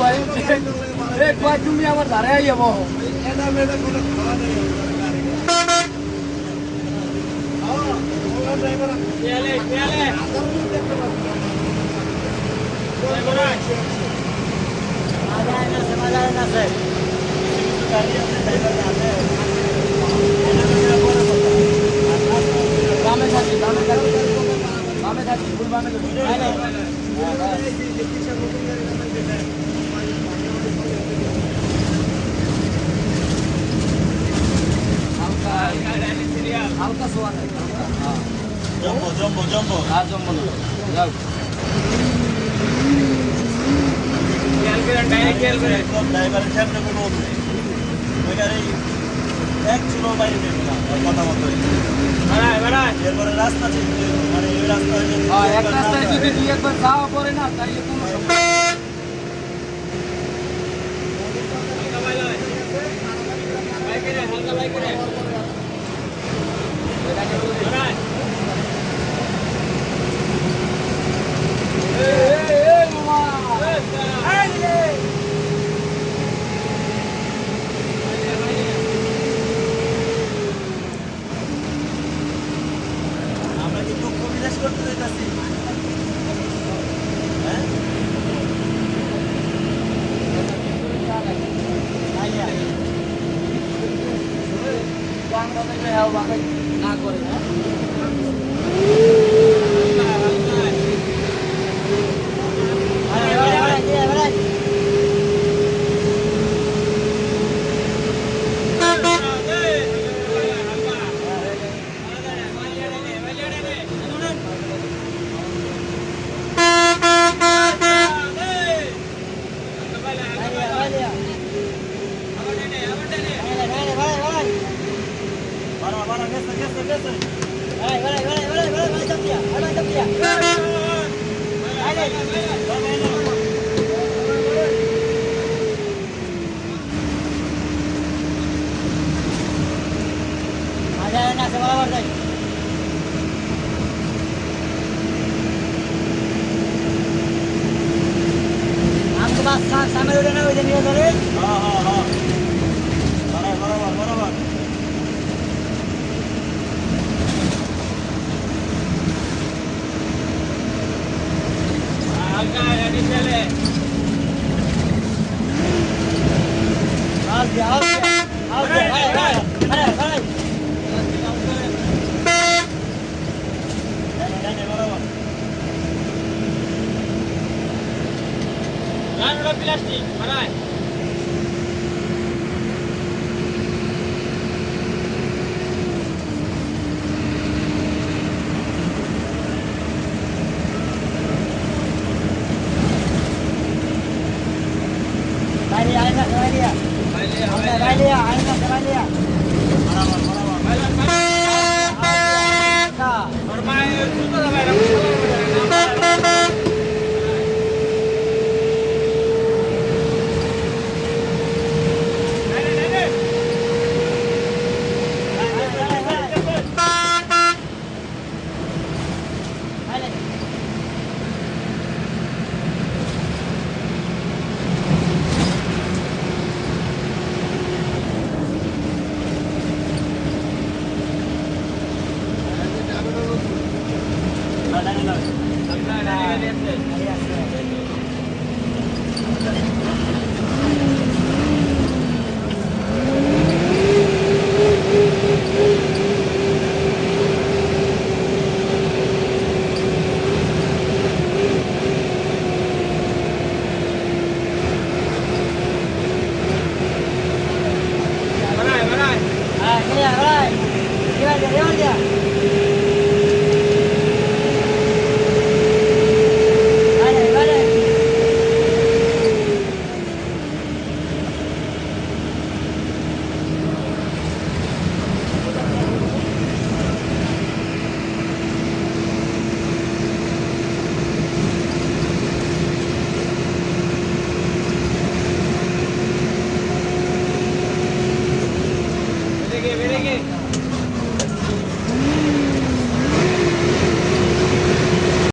ভাই এক ভাই তুমি আমার ধারে আইয়া বহ বামে থাকি ফুল বামে হালকা সোয়া নাই জম্বো জম্বো জম্বো আর জম্বো যাও খেয়াল করে ডাইরেক্ট খেয়াল করে সব ড্রাইভারের সামনে কোনো ওইখানে এক চুলো বাইরে নেবে না কথা মতো বাড়ায় বাড়ায় এরপরে রাস্তা মানে এই রাস্তা এক রাস্তায় যদি দুই একবার যাওয়া পড়ে না তাইলে কোনো সমস্যা হালকা বাইক করে বাড়ায় না করে सामने उड़े ना उधर नहीं उधर हाँ हाँ हाँ बराबर बराबर हल्का रेडी चले आओ आओ आओ अरे अरे प्लास्टिक बनाए बराबर